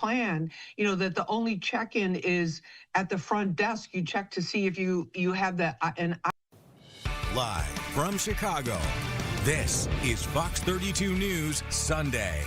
plan, that the only check-in is at the front desk. You check to see if you have that. Live from Chicago, this is Fox 32 News Sunday.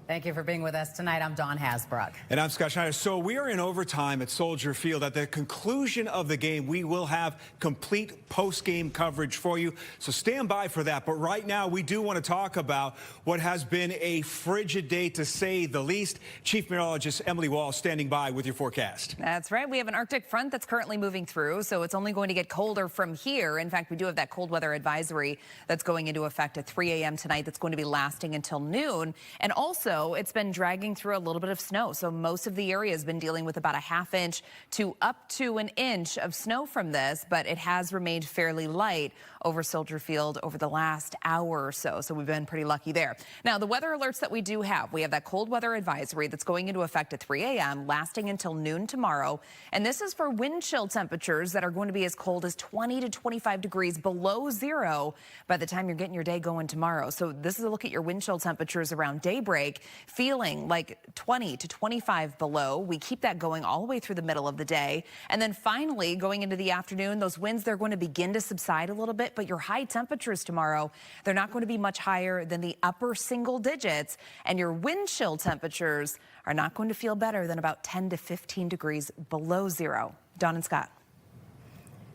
Thank you for being with us tonight. I'm Dawn Hasbrook. And I'm Scott Schneider. So we are in overtime at Soldier Field. At the conclusion of the game, we will have complete post-game coverage for you. So stand by for that. But right now, we do want to talk about what has been a frigid day, to say the least. Chief Meteorologist Emily Wall standing by with your forecast. That's right. We have an Arctic front that's currently moving through, so it's only going to get colder from here. In fact, we do have that cold weather advisory that's going into effect at 3 a.m. tonight that's going to be lasting until noon. And also, it's been dragging through a little bit of snow. So most of the area has been dealing with about a ½ inch to up to an inch of snow from this, but it has remained fairly light over Soldier Field over the last hour or so. So we've been pretty lucky there. Now, the weather alerts that we do have, we have that cold weather advisory that's going into effect at 3 a.m., lasting until noon tomorrow. And this is for wind chill temperatures that are going to be as cold as 20 to 25 degrees below zero by the time you're getting your day going tomorrow. So this is a look at your wind chill temperatures around daybreak, feeling like 20 to 25 below. We keep that going all the way through the middle of the day. And then finally, going into the afternoon, those winds, they're going to begin to subside a little bit, but your high temperatures tomorrow, they're not going to be much higher than the upper single digits. And your wind chill temperatures are not going to feel better than about 10 to 15 degrees below zero. Dawn and Scott.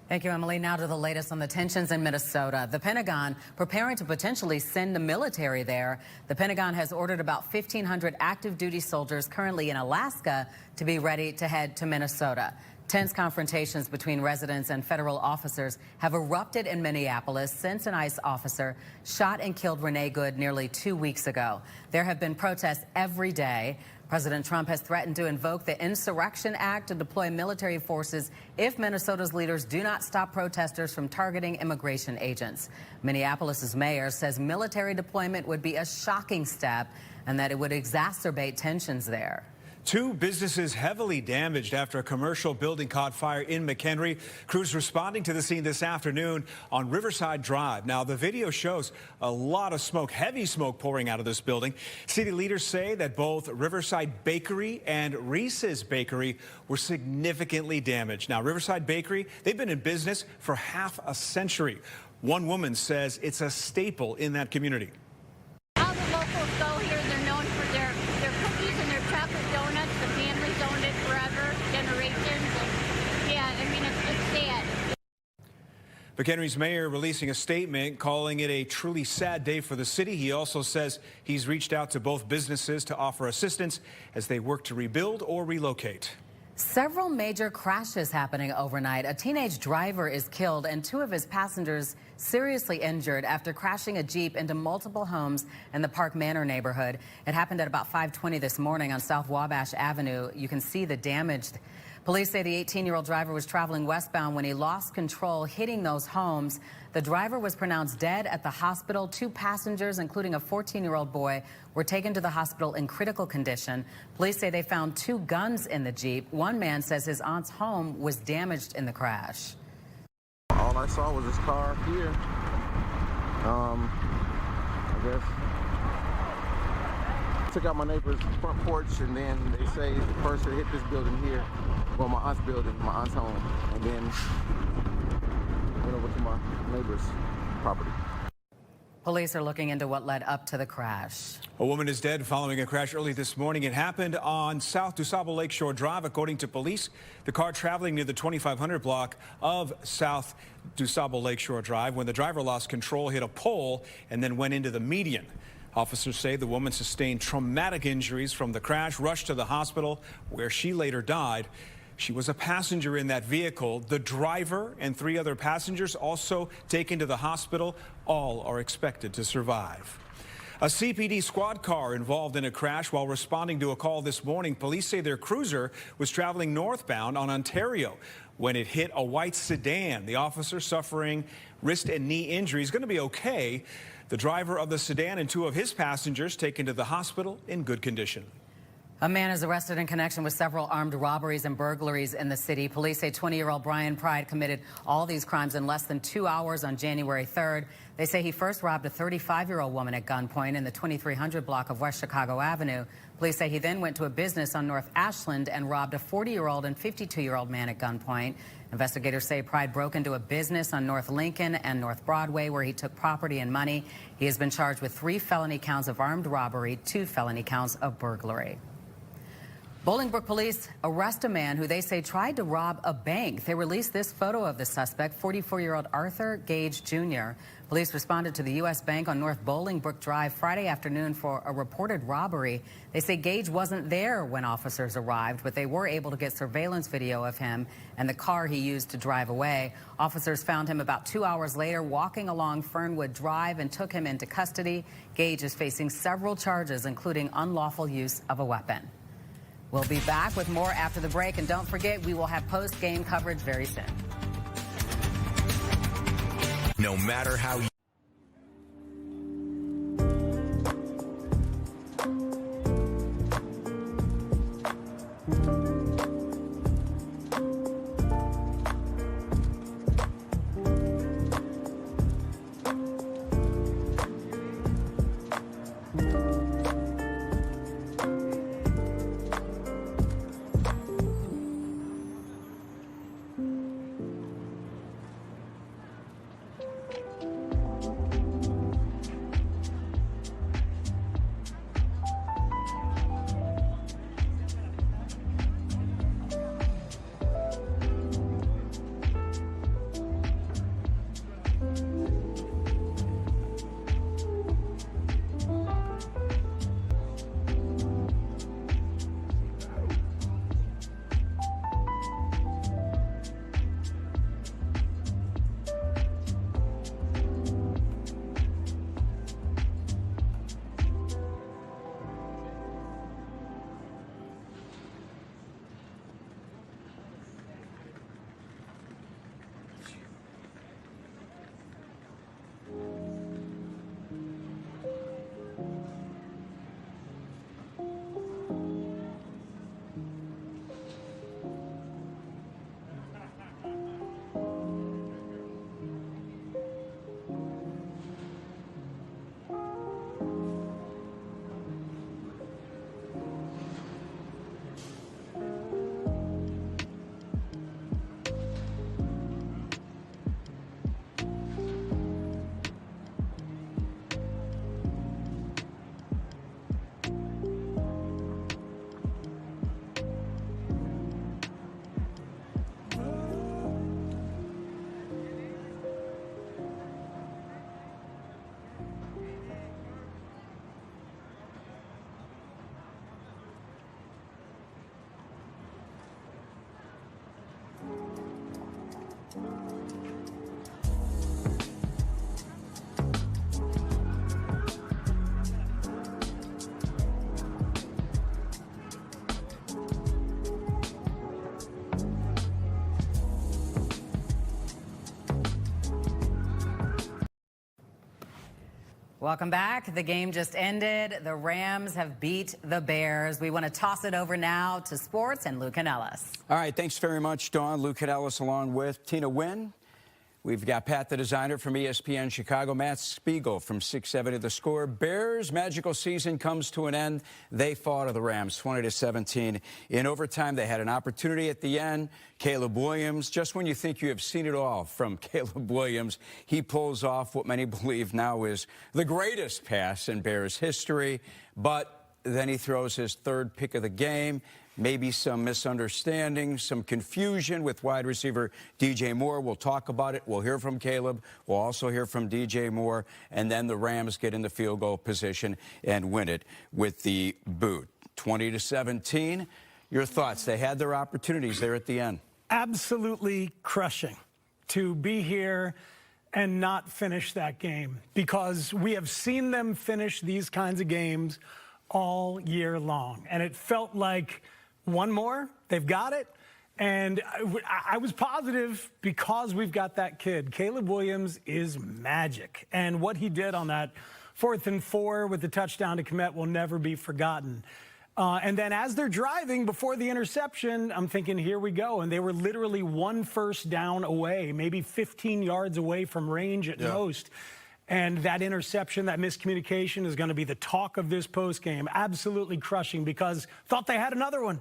Thank you, Emily. Now to the latest on the tensions in Minnesota. The Pentagon preparing to potentially send the military there. The Pentagon has ordered about 1,500 active duty soldiers currently in Alaska to be ready to head to Minnesota. Tense confrontations between residents and federal officers have erupted in Minneapolis since an ICE officer shot and killed Renee Good nearly 2 weeks ago. There have been protests every day. President Trump has threatened to invoke the Insurrection Act to deploy military forces if Minnesota's leaders do not stop protesters from targeting immigration agents. Minneapolis's mayor says military deployment would be a shocking step and that it would exacerbate tensions there. 2 businesses heavily damaged after a commercial building caught fire in McHenry. Crews responding to the scene this afternoon on Riverside Drive. Now, the video shows a lot of smoke, heavy smoke pouring out of this building. City leaders say that both Riverside Bakery and Reese's Bakery were significantly damaged. Now, Riverside Bakery, they've been in business for half a century. One woman says it's a staple in that community. All the locals go here. They're known for their cookies and their chocolate donuts. The family's owned it forever, generations. And yeah, I mean, it's sad. McHenry's mayor releasing a statement calling it a truly sad day for the city. He also says he's reached out to both businesses to offer assistance as they work to rebuild or relocate. Several major crashes happening overnight. A teenage driver is killed and 2 of his passengers seriously injured after crashing a Jeep into multiple homes in the Park Manor neighborhood. It happened at about 5:20 this morning on South Wabash Avenue. You can see the damage. Police say the 18-year-old driver was traveling westbound when he lost control, hitting those homes. The driver was pronounced dead at the hospital. 2 passengers, including a 14-year-old boy, were taken to the hospital in critical condition. Police say they found 2 guns in the Jeep. One man says his aunt's home was damaged in the crash. All I saw was this car here. I guess took out my neighbor's front porch, and then they say the person hit this building here, well, my aunt's building, my aunt's home, and then went over to my neighbor's property. Police are looking into what led up to the crash. A woman is dead following a crash early this morning. It happened on South DuSable Lakeshore Drive, according to police. The car traveling near the 2500 block of South DuSable Lakeshore Drive when the driver lost control, hit a pole, and then went into the median. Officers say the woman sustained traumatic injuries from the crash, rushed to the hospital where she later died. She was a passenger in that vehicle. The driver and 3 other passengers also taken to the hospital. All are expected to survive. A CPD squad car involved in a crash while responding to a call this morning. Police say their cruiser was traveling northbound on Ontario when it hit a white sedan. The officer suffering wrist and knee injuries, going to be okay. The driver of the sedan and 2 of his passengers taken to the hospital in good condition. A man is arrested in connection with several armed robberies and burglaries in the city. Police say 20-year-old Brian Pride committed all these crimes in less than 2 hours on January 3rd. They say he first robbed a 35-year-old woman at gunpoint in the 2300 block of West Chicago Avenue. Police say he then went to a business on North Ashland and robbed a 40-year-old and 52-year-old man at gunpoint. Investigators say Pride broke into a business on North Lincoln and North Broadway where he took property and money. He has been charged with 3 felony counts of armed robbery, 2 felony counts of burglary. Bolingbrook police arrest a man who they say tried to rob a bank. They released this photo of the suspect, 44-year-old Arthur Gage Jr. Police responded to the U.S. Bank on North Bolingbrook Drive Friday afternoon for a reported robbery. They say Gage wasn't there when officers arrived, but they were able to get surveillance video of him and the car he used to drive away. Officers found him about 2 hours later walking along Fernwood Drive and took him into custody. Gage is facing several charges, including unlawful use of a weapon. We'll be back with more after the break, and don't forget, we will have post-game coverage very soon. No matter how Welcome back. The game just ended. The Rams have beat the Bears. We want to toss it over now to sports and Lou Canellis. All right, thanks very much, Dawn. Lou Canellis along with Tina Wynn. We've got Pat, the designer from ESPN Chicago, Matt Spiegel from 670 The Score. Bears' magical season comes to an end. They fought to the Rams 20-17. In overtime, they had an opportunity at the end. Caleb Williams, just when you think you have seen it all from Caleb Williams, he pulls off what many believe now is the greatest pass in Bears history. But then he throws his third pick of the game. Maybe some misunderstanding, some confusion with wide receiver DJ Moore. We'll talk about it. We'll hear from Caleb. We'll also hear from DJ Moore. And then the Rams get in the field goal position and win it with the boot. 20-17. Your thoughts? They had their opportunities there at the end. Absolutely crushing to be here and not finish that game, because we have seen them finish these kinds of games all year long. And it felt like one more, they've got it. And I was positive because we've got that kid. Caleb Williams is magic. And what he did on that 4th and 4 with the touchdown to Kmet will never be forgotten. And then as they're driving before the interception, I'm thinking, here we go. And they were literally 1 first down away, maybe 15 yards away from range at most. And that interception, that miscommunication is going to be the talk of this postgame. Absolutely crushing, because thought they had another one.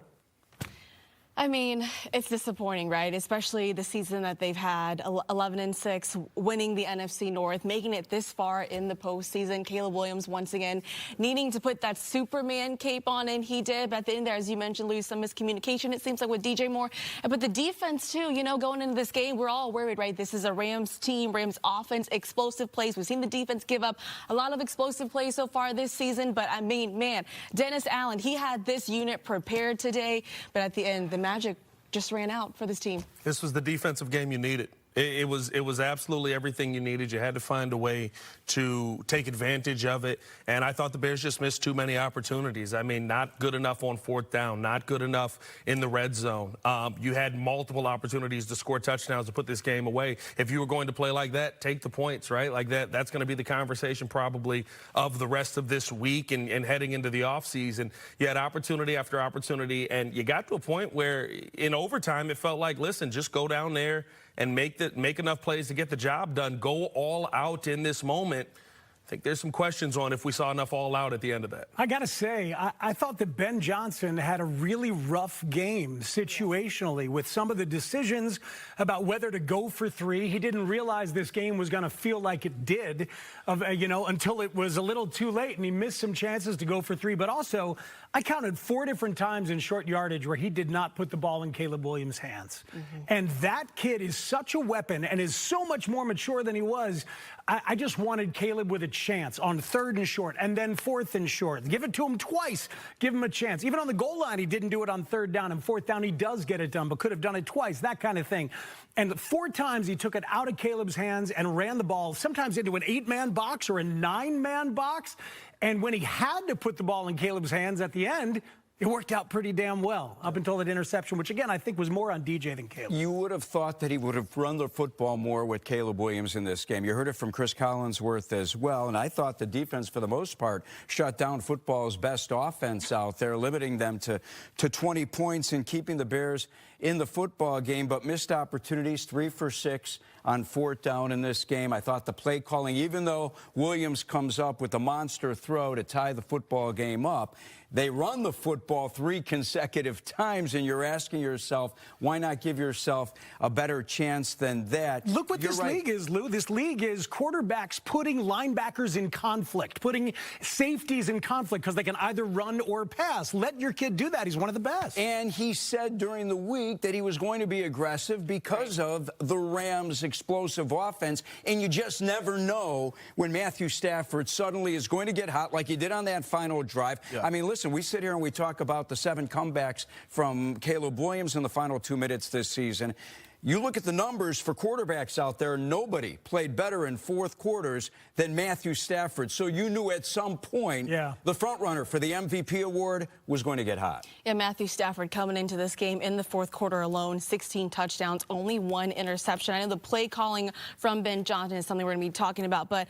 I mean, it's disappointing, right? Especially the season that they've had, 11-6, winning the NFC North, making it this far in the postseason. Caleb Williams, once again, needing to put that Superman cape on, and he did. But at the end there, as you mentioned, Lou, some miscommunication, it seems like, with DJ Moore. But the defense, too, you know, going into this game, we're all worried, right? This is a Rams team, Rams offense, explosive plays. We've seen the defense give up a lot of explosive plays so far this season. But, I mean, man, Dennis Allen, he had this unit prepared today. But at the end, the magic just ran out for this team. This was the defensive game you needed. It was absolutely everything you needed. You had to find a way to take advantage of it. And I thought the Bears just missed too many opportunities. I mean, not good enough on 4th down, not good enough in the red zone. You had multiple opportunities to score touchdowns to put this game away. If you were going to play like that, take the points, right? Like that's going to be the conversation probably of the rest of this week and heading into the offseason. You had opportunity after opportunity, and you got to a point where in overtime it felt like, listen, just go down there and make enough plays to get the job done. Go all out in this moment. I think there's some questions on if we saw enough all out at the end of that. I got to say, I thought that Ben Johnson had a really rough game situationally with some of the decisions about whether to go for 3. He didn't realize this game was going to feel like it did, until it was a little too late, and he missed some chances to go for 3. But also, I counted 4 different times in short yardage where he did not put the ball in Caleb Williams' hands. And that kid is such a weapon and is so much more mature than he was. I just wanted Caleb with a chance on 3rd and short and then 4th and short. Give it to him twice. Give him a chance. Even on the goal line, he didn't do it on 3rd down, and 4th down he does get it done, but could have done it twice, that kind of thing. And 4 times he took it out of Caleb's hands and ran the ball, sometimes into an 8-man box or a 9-man box. And when he had to put the ball in Caleb's hands at the end, it worked out pretty damn well up until that interception, which, again, I think was more on DJ than Caleb. You would have thought that he would have run the football more with Caleb Williams in this game. You heard it from Chris Collinsworth as well, and I thought the defense, for the most part, shut down football's best offense out there, limiting them to 20 points and keeping the Bears in the football game, but missed opportunities, 3 for 6 on 4th down in this game. I thought the play calling, even though Williams comes up with a monster throw to tie the football game up, they run the football 3 consecutive times, and you're asking yourself, why not give yourself a better chance than that? Look what this league is, Lou. This league is quarterbacks putting linebackers in conflict, putting safeties in conflict because they can either run or pass. Let your kid do that. He's one of the best. And he said during the week that he was going to be aggressive because of the Rams' explosive offense, and you just never know when Matthew Stafford suddenly is going to get hot like he did on that final drive. I mean, listen, we sit here and we talk about the 7 comebacks from Caleb Williams in the final 2 minutes this season. You look at the numbers for quarterbacks out there, nobody played better in 4th quarters than Matthew Stafford. So you knew at some point the front runner for the MVP award was going to get hot. Yeah, Matthew Stafford coming into this game in the 4th quarter alone, 16 touchdowns, only 1 interception. I know the play calling from Ben Johnson is something we're going to be talking about, but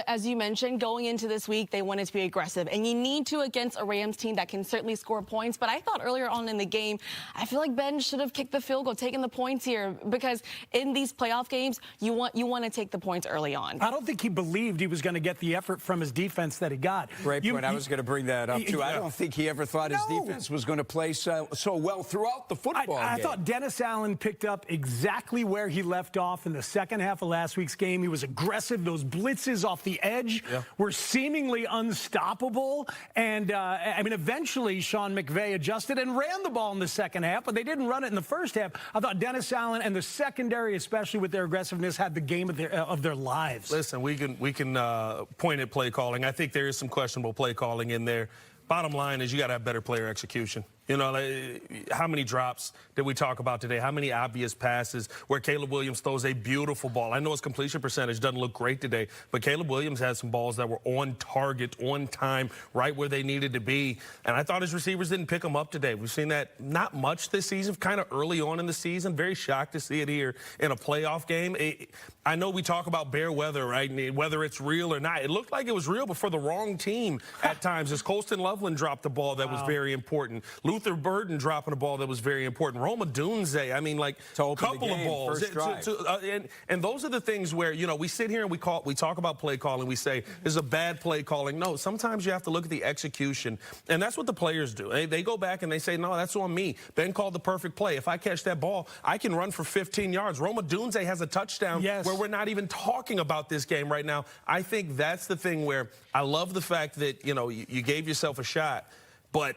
as you mentioned, going into this week, they wanted to be aggressive, and you need to against a Rams team that can certainly score points. But I thought earlier on in the game, I feel like Ben should have kicked the field goal, taken the points here, because in these playoff games, you want to take the points early on. I don't think he believed he was going to get the effort from his defense that he got. Great point. I was going to bring that up, too. I don't think he ever thought his defense was going to play so well throughout the football game. I thought Dennis Allen picked up exactly where he left off in the second half of last week's game. He was aggressive. Those blitzes off the edge were seemingly unstoppable. And, I mean, eventually Sean McVay adjusted and ran the ball in the second half, but they didn't run it in the first half. I thought Dennis Allen and the secondary, especially with their aggressiveness, had the game of their lives. Listen, we can point at play calling. I think there is some questionable play calling in there. Bottom line is you got to have better player execution. You know, like, how many drops did we talk about today? How many obvious passes where Caleb Williams throws a beautiful ball? I know his completion percentage doesn't look great today, but Caleb Williams had some balls that were on target, on time, right where they needed to be. And I thought his receivers didn't pick them up today. We've seen that not much this season, kind of early on in the season. Very shocked to see it here in a playoff game. I know we talk about bear weather, right? And whether it's real or not. It looked like it was real, but for the wrong team at times, as Colston Loveland dropped the ball that was very important. Luther Burden dropping a ball that was very important. Roma Dunze, I mean, like a couple of balls. And those are the things where, you know, we sit here and we talk about play calling. We say, this is a bad play calling. No, sometimes you have to look at the execution. And that's what the players do. They go back and they say, no, that's on me. Ben called the perfect play. If I catch that ball, I can run for 15 yards. Roma Dunze has a touchdown where we're not even talking about this game right now. I think that's the thing where I love the fact that, you know, you gave yourself a shot, but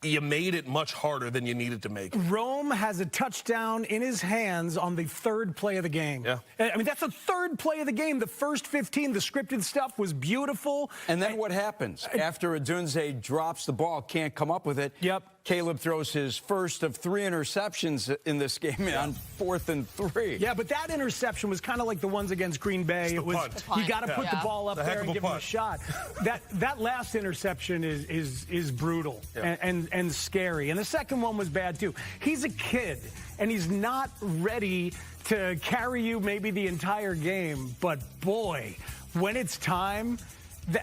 you made it much harder than you needed to make it. Rome has a touchdown in his hands on the third play of the game. Yeah. I mean, that's the third play of the game. The first 15, the scripted stuff was beautiful. And then what happens? After Adunze drops the ball, can't come up with it. Yep. Caleb throws his first of 3 interceptions in this game on 4th and 3. Yeah, but that interception was kind of like the ones against Green Bay. It was you got to put the ball up there and give him a shot. That last interception is brutal and scary. And the second one was bad too. He's a kid and he's not ready to carry you maybe the entire game. But boy, when it's time.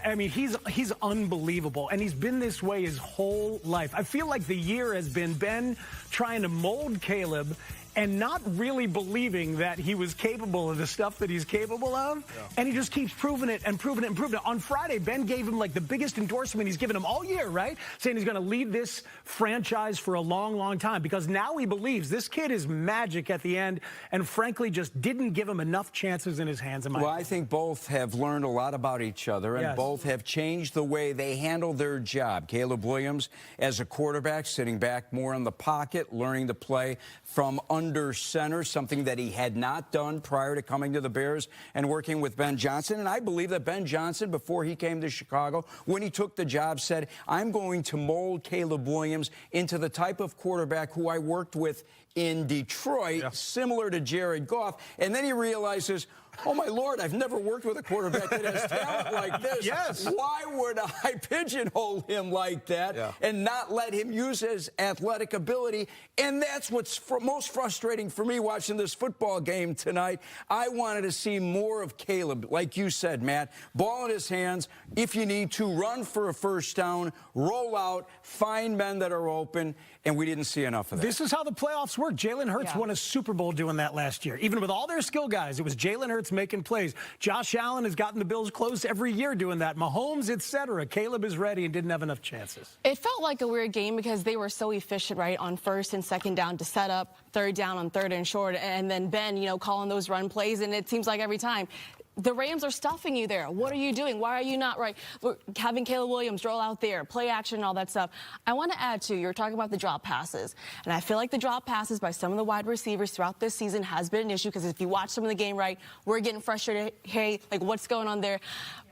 I mean, he's unbelievable, and he's been this way his whole life. I feel like the year has been Ben trying to mold Caleb and not really believing that he was capable of the stuff that he's capable of. Yeah. And he just keeps proving it and proving it and proving it. On Friday, Ben gave him like the biggest endorsement he's given him all year, right? Saying he's going to lead this franchise for a long, long time because now he believes this kid is magic at the end and frankly just didn't give him enough chances in his hands. Well, I think both have learned a lot about each other and both have changed the way they handle their job. Caleb Williams as a quarterback, sitting back more in the pocket, learning to play from under center, something that he had not done prior to coming to the Bears and working with Ben Johnson. And I believe that Ben Johnson, before he came to Chicago, when he took the job, said, I'm going to mold Caleb Williams into the type of quarterback who I worked with in Detroit, similar to Jared Goff. And then he realizes, oh, my Lord, I've never worked with a quarterback that has talent like this. Why would I pigeonhole him like that and not let him use his athletic ability? And that's what's most frustrating for me watching this football game tonight. I wanted to see more of Caleb, like you said, Matt. Ball in his hands. If you need to, run for a first down, roll out, find men that are open, and we didn't see enough of that. This is how the playoffs work. Jalen Hurts won a Super Bowl doing that last year. Even with all their skill guys, it was Jalen Hurts making plays. Josh Allen has gotten the Bills close every year doing that. Mahomes, etc. Caleb is ready and didn't have enough chances. It felt like a weird game because they were so efficient, right, on first and second down to set up, third down on third and short, and then Ben, you know, calling those run plays, and it seems like every time the Rams are stuffing you there. What are you doing? Why are you not right? We're having Caleb Williams roll out there, play action, and all that stuff. I want to add, too, you're talking about the drop passes. And I feel like the drop passes by some of the wide receivers throughout this season has been an issue because if you watch some of the game, right, we're getting frustrated. Hey, like, what's going on there?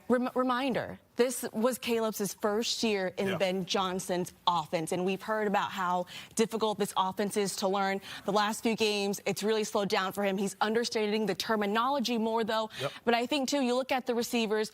Reminder, this was Caleb's first year in Ben Johnson's offense, and we've heard about how difficult this offense is to learn. The last few games, it's really slowed down for him. He's understanding the terminology more, though. But I think, too, you look at the receivers,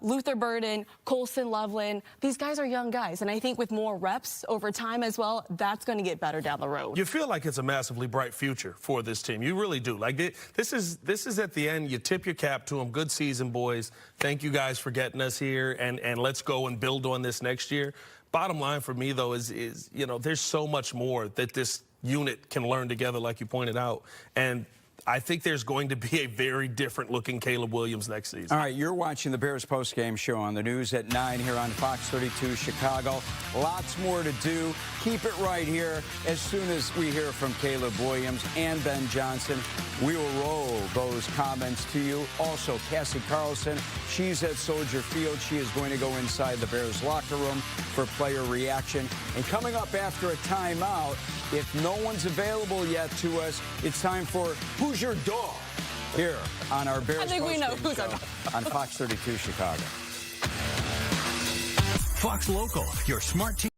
Luther Burden, Colston Loveland, these guys are young guys, and I think with more reps over time as well, that's going to get better down the road. You feel like it's a massively bright future for this team. You really do. Like, this is at the end, you tip your cap to them. Good season, boys. Thank you guys for getting us here, and let's go and build on this next year. Bottom line for me, though, is you know, there's so much more that this unit can learn together, like you pointed out. And I think there's going to be a very different looking Caleb Williams next season. All right, you're watching the Bears postgame show on the news at 9 here on Fox 32 Chicago. Lots more to do. Keep it right here. As soon as we hear from Caleb Williams and Ben Johnson, we will roll those comments to you. Also, Cassie Carlson, she's at Soldier Field. She is going to go inside the Bears locker room for player reaction. And coming up after a timeout, if no one's available yet to us, it's time for Who's Your Dog? Here on our Bears I think we know who's our dog. On Fox 32 Chicago. Fox Local, your smart TV.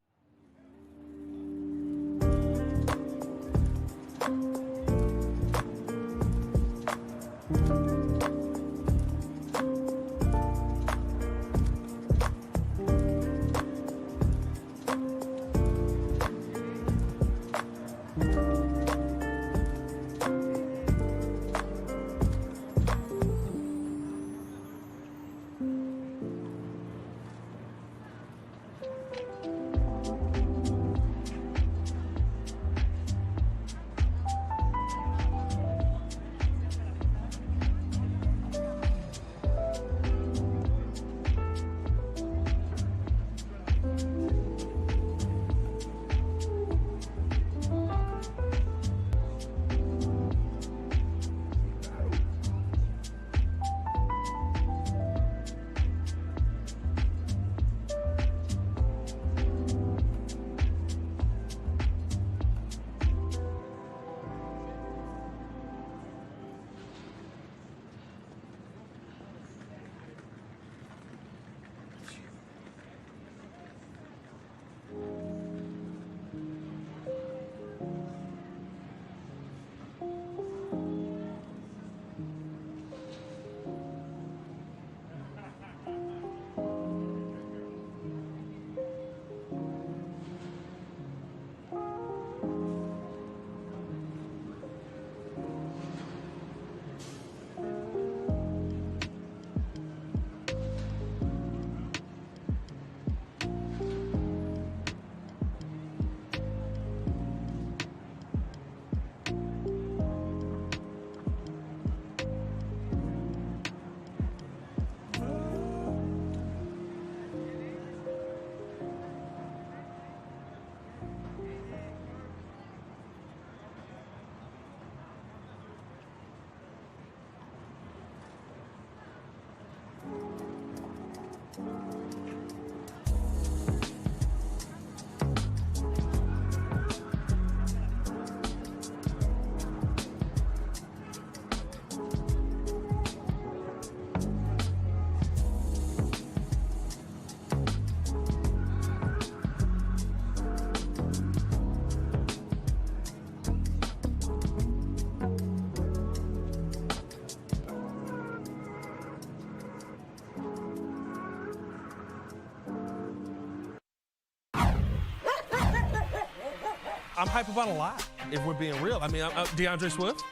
I'm hype about a lot, if we're being real. I mean, DeAndre Swift,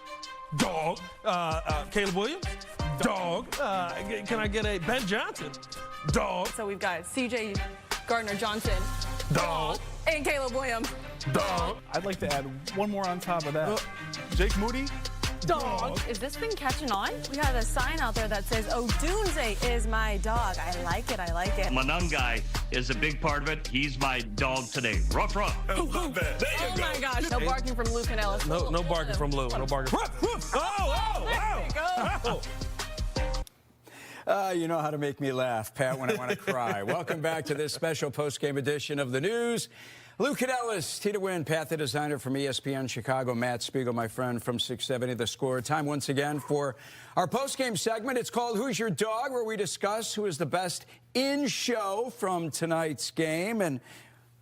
dog. Caleb Williams, dog. Can I get a Ben Johnson, dog? So we've got C.J. Gardner-Johnson, Dog. and Caleb Williams. Dog. I'd like to add one more on top of that. Jake Moody, Dog. Is this thing catching on? We have a sign out there that says, "Oh, Dunze is my dog." I like it. I like it. Manungai is a big part of it. He's my dog today. Ruff, ruff. Oh my gosh. No barking from Luke and Ellis. No barking from Lou. No barking. You know how to make me laugh, Pat, when I want to cry. Welcome back to this special post-game edition of the news. Luke Ellis, Tina Wynn, Pat the designer from ESPN Chicago, Matt Spiegel, my friend from 670 The Score. Time once again for our post-game segment. It's called Who's Your Dog, where we discuss who is the best in-show from tonight's game. And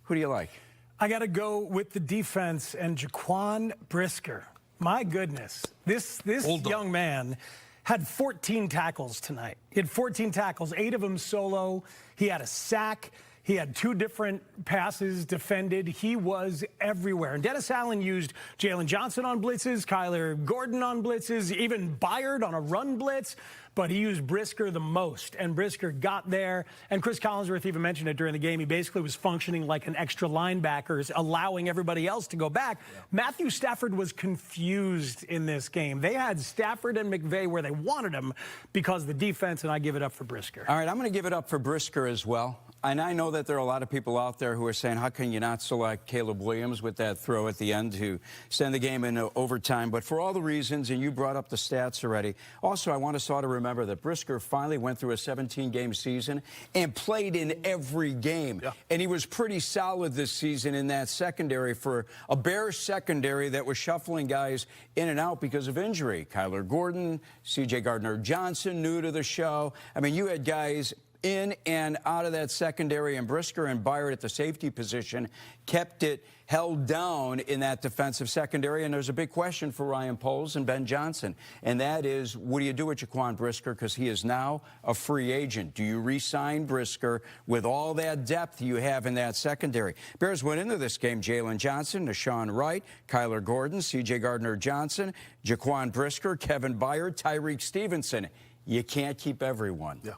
who do you like? I got to go with the defense and Jaquan Brisker. My goodness, this young man had 14 tackles tonight. He had 14 tackles, 8 of them solo. He had a sack. He had 2 different passes defended. He was everywhere. And Dennis Allen used Jalen Johnson on blitzes, Kyler Gordon on blitzes, even Byard on a run blitz. But he used Brisker the most, and Brisker got there. And Chris Collinsworth even mentioned it during the game. He basically was functioning like an extra linebacker, allowing everybody else to go back. Yeah. Matthew Stafford was confused in this game. They had Stafford and McVay where they wanted him because of the defense, and I give it up for Brisker. All right, I'm going to give it up for Brisker as well. And I know that there are a lot of people out there who are saying, how can you not select Caleb Williams with that throw at the end to send the game into overtime? But for all the reasons, and you brought up the stats already, also I want us all to remember that Brisker finally went through a 17-game season and played in every game. Yeah. And he was pretty solid this season in that secondary for a Bears secondary that was shuffling guys in and out because of injury. Kyler Gordon, C.J. Gardner-Johnson, new to the show. I mean, you had guys in and out of that secondary, and Brisker and Byard at the safety position kept it held down in that defensive secondary. And there's a big question for Ryan Poles and Ben Johnson, and that is, what do you do with Jaquan Brisker, because he is now a free agent? Do you re-sign Brisker with all that depth you have in that secondary? Bears went into this game, Jalen Johnson, Nashawn Wright, Kyler Gordon, C.J. Gardner-Johnson, Jaquan Brisker, Kevin Byard, Tyreek Stevenson. You can't keep everyone. Yeah.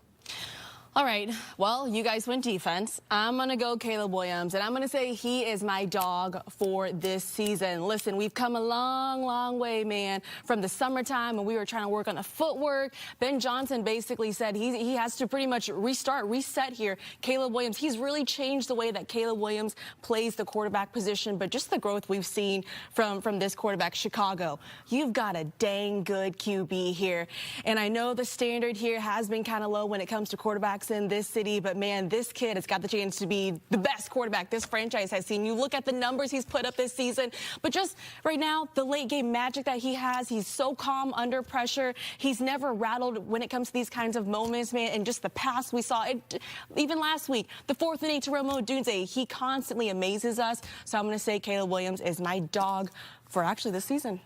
All right, well, you guys went defense. I'm going to go Caleb Williams, and I'm going to say he is my dog for this season. Listen, we've come a long, long way, man, from the summertime when we were trying to work on the footwork. Ben Johnson basically said he has to pretty much reset here. Caleb Williams, he's really changed the way that Caleb Williams plays the quarterback position, but just the growth we've seen from this quarterback, Chicago. You've got a dang good QB here, and I know the standard here has been kind of low when it comes to quarterbacks in this city, but man, this kid has got the chance to be the best quarterback this franchise has seen. You look at the numbers he's put up this season, but just right now, the late game magic that he has, he's so calm under pressure. He's never rattled when it comes to these kinds of moments, man, and just the pass we saw, even last week, the 4th and 8 to Remo Odunze, he constantly amazes us. So I'm going to say Caleb Williams is my dog for actually this season.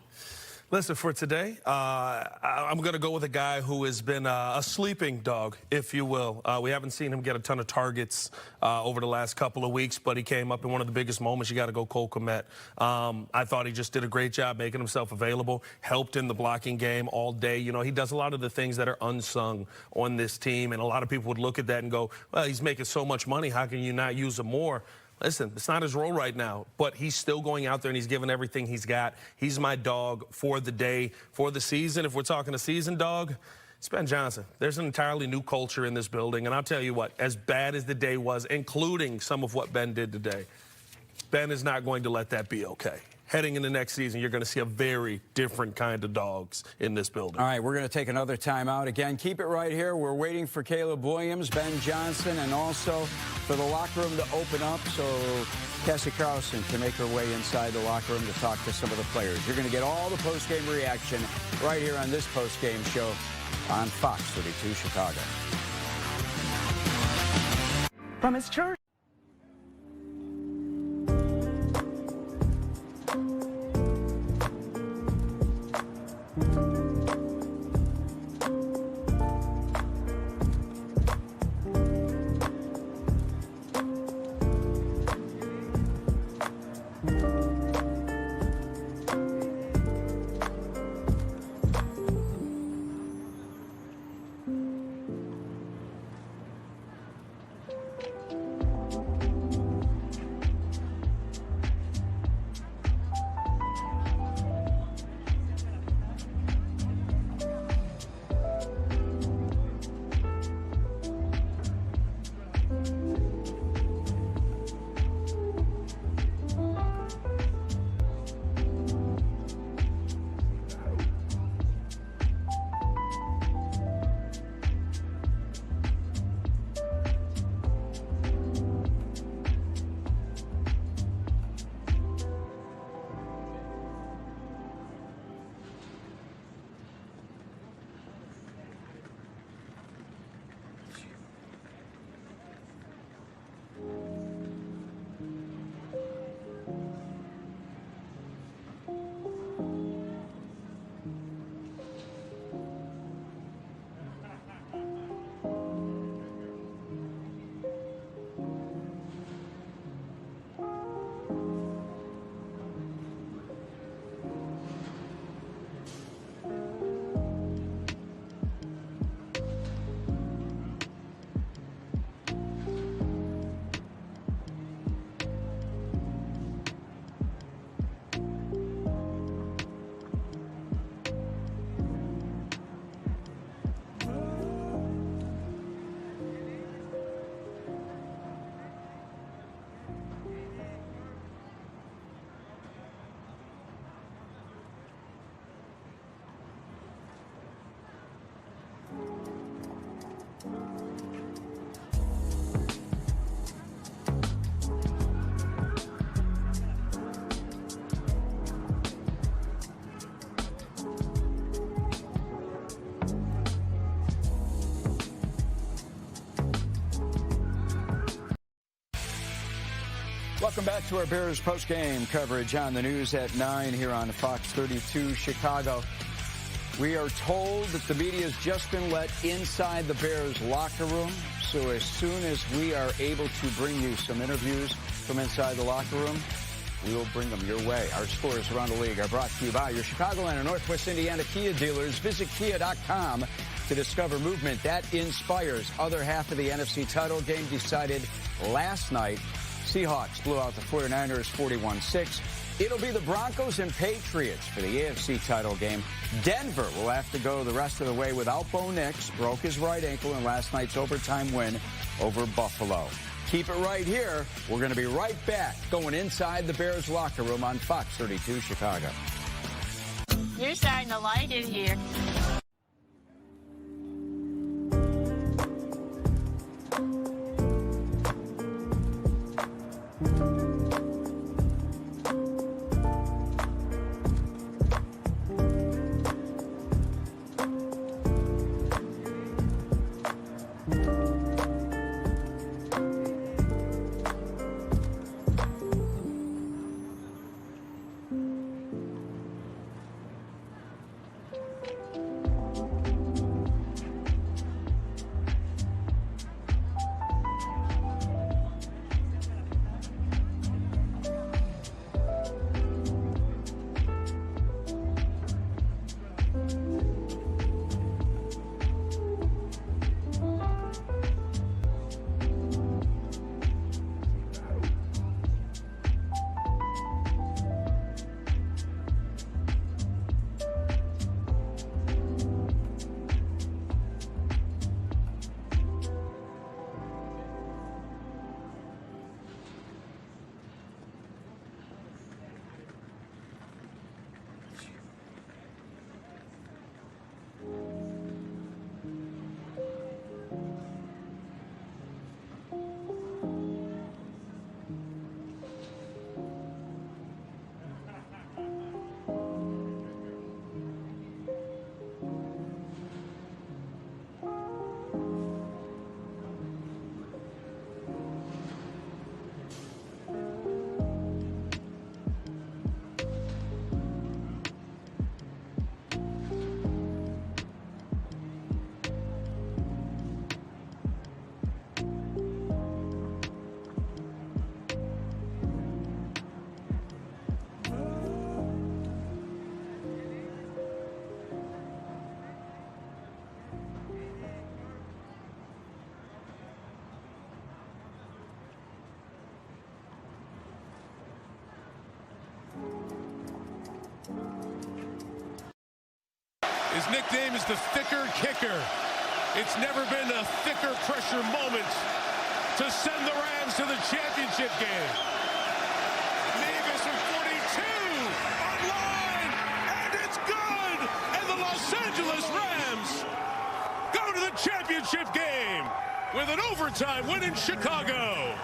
Listen, for today, I'm going to go with a guy who has been a sleeping dog, if you will. We haven't seen him get a ton of targets over the last couple of weeks, but he came up in one of the biggest moments. You got to go Cole Kmet. I thought he just did a great job making himself available, helped in the blocking game all day. You know, he does a lot of the things that are unsung on this team, and a lot of people would look at that and go, well, he's making so much money. How can you not use him more? Listen, it's not his role right now, but he's still going out there and he's giving everything he's got. He's my dog for the day, for the season. If we're talking a season dog, it's Ben Johnson. There's an entirely new culture in this building, and I'll tell you what, as bad as the day was, including some of what Ben did today, Ben is not going to let that be okay. Heading into next season, you're going to see a very different kind of dogs in this building. All right, we're going to take another timeout. Again, keep it right here. We're waiting for Caleb Williams, Ben Johnson, and also for the locker room to open up so Cassie Carlson can make her way inside the locker room to talk to some of the players. You're going to get all the post-game reaction right here on this post-game show on Fox 32 Chicago. From his church. Welcome back to our Bears post-game coverage on the news at 9 here on Fox 32 Chicago. We are told that the media has just been let inside the Bears locker room. So as soon as we are able to bring you some interviews from inside the locker room, we will bring them your way. Our scores around the league are brought to you by your Chicagoland and Northwest Indiana Kia dealers. Visit Kia.com to discover movement that inspires. Other half of the NFC title game decided last night. Seahawks blew out the 49ers 41-6. It'll be the Broncos and Patriots for the AFC title game. Denver will have to go the rest of the way without Bo Nix. Broke his right ankle in last night's overtime win over Buffalo. Keep it right here. We're going to be right back going inside the Bears locker room on Fox 32 Chicago. You're starting to like it here. His nickname is the thicker kicker. It's never been a thicker pressure moment to send the Rams to the championship game. Nevis from 42 online, and it's good! And the Los Angeles Rams go to the championship game with an overtime win in Chicago.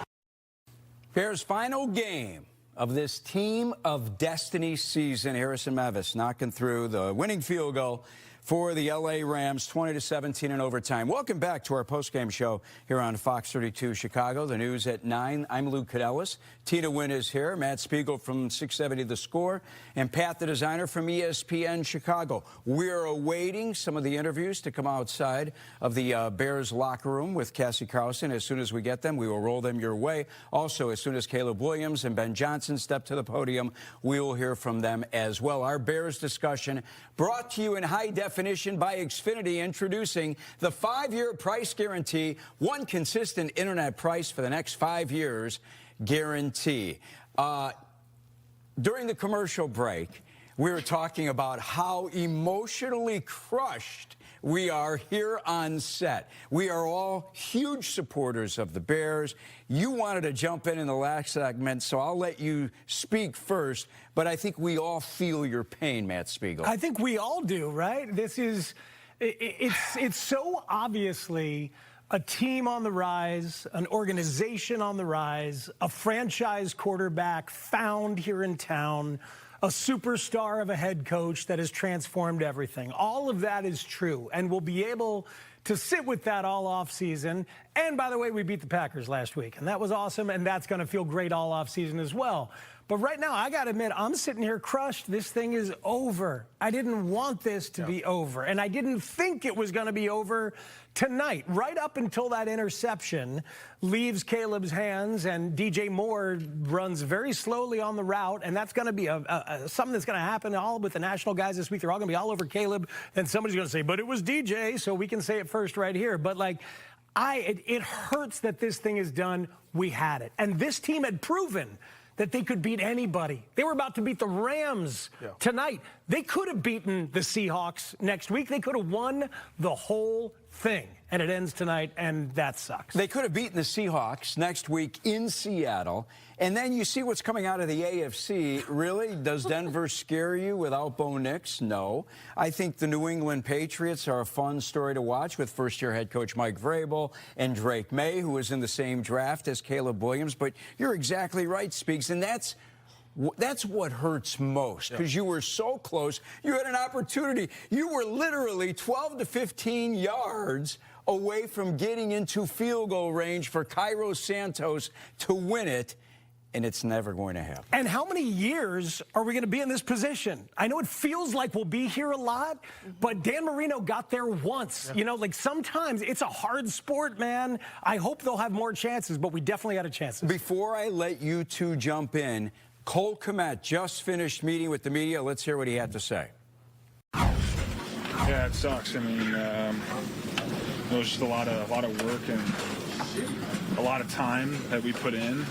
Bears' final game of this Team of Destiny season. Harrison Mevis knocking through the winning field goal for the L.A. Rams, 20-17 in overtime. Welcome back to our postgame show here on Fox 32 Chicago. The news at 9. I'm Luke Cadellis. Tina Wynn is here. Matt Spiegel from 670 The Score. And Pat, the designer from ESPN Chicago. We're awaiting some of the interviews to come outside of the Bears locker room with Cassie Carlson. As soon as we get them, we will roll them your way. Also, as soon as Caleb Williams and Ben Johnson step to the podium, we will hear from them as well. Our Bears discussion brought to you in high definition by Xfinity, introducing the 5-year price guarantee, one consistent internet price for the next 5 years guarantee. During the commercial break, we were talking about how emotionally crushed we are here on set. We are all huge supporters of the Bears. You wanted to jump in the last segment, so I'll let you speak first. But I think we all feel your pain, Matt Spiegel. I think we all do, right? This is, it's so obviously a team on the rise, an organization on the rise, a franchise quarterback found here in town, a superstar of a head coach that has transformed everything. All of that is true, and we'll be able to sit with that all off season. And by the way, we beat the Packers last week, and that was awesome, and that's going to feel great all off season as well. But right now, I got to admit, I'm sitting here crushed. This thing is over. I didn't want this to be over, and I didn't think it was going to be over tonight. Right up until that interception leaves Caleb's hands, and DJ Moore runs very slowly on the route, and that's going to be something that's going to happen all with the national guys this week. They're all going to be all over Caleb, and somebody's going to say, but it was DJ, so we can say it first right here. But, like, it hurts that this thing is done. We had it. And this team had proven that they could beat anybody. They were about to beat the Rams tonight. They could have beaten the Seahawks next week. They could have won the whole thing. And it ends tonight, and that sucks. They could have beaten the Seahawks next week in Seattle. And then you see what's coming out of the AFC. Really? Does Denver scare you without Bo Nix? No. I think the New England Patriots are a fun story to watch with first-year head coach Mike Vrabel and Drake May, who was in the same draft as Caleb Williams. But you're exactly right, Speaks, and that's what hurts most, because you were so close. You had an opportunity. You were literally 12 to 15 yards away from getting into field goal range for Cairo Santos to win it, and it's never going to happen. And how many years are we going to be in this position? I know it feels like we'll be here a lot, but Dan Marino got there once. You know, like, sometimes it's a hard sport, man. I hope they'll have more chances, but we definitely had a chance. Before I let you two jump in, Cole Kmet just finished meeting with the media. Let's hear what he had to say. Yeah, it sucks. I mean, it was just a lot of work and a lot of time that we put in,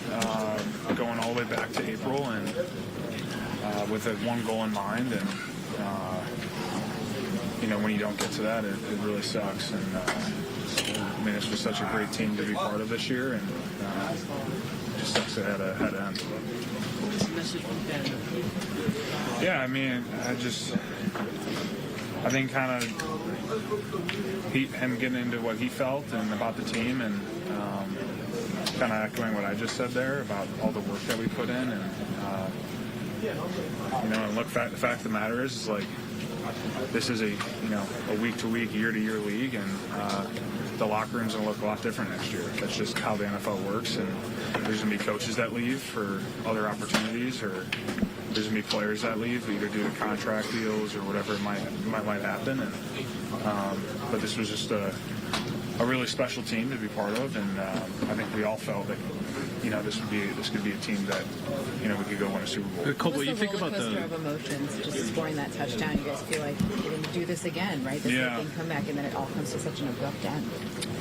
going all the way back to April, and with one goal in mind. And you know, when you don't get to that, it really sucks. And I mean, it's just such a great team to be part of this year, and it just sucks it had to end. Yeah, I mean, I think kind of him getting into what he felt and about the team, and kind of echoing what I just said there about all the work that we put in, and you know, and look, the fact of the matter is like, this is a week-to-week, year-to-year league, and the locker room's going to look a lot different next year. That's just how the NFL works, and there's going to be coaches that leave for other opportunities, or there's going to be players that leave, either due to contract deals or whatever might happen. And but this was just a really special team to be part of, and I think we all felt that, you know, this could be a team that, you know, we could go win a Super Bowl. Cole, what you think about the of emotions, just scoring that touchdown? You guys feel like you're going to do this again, right? This thing come back, and then it all comes to such an abrupt end.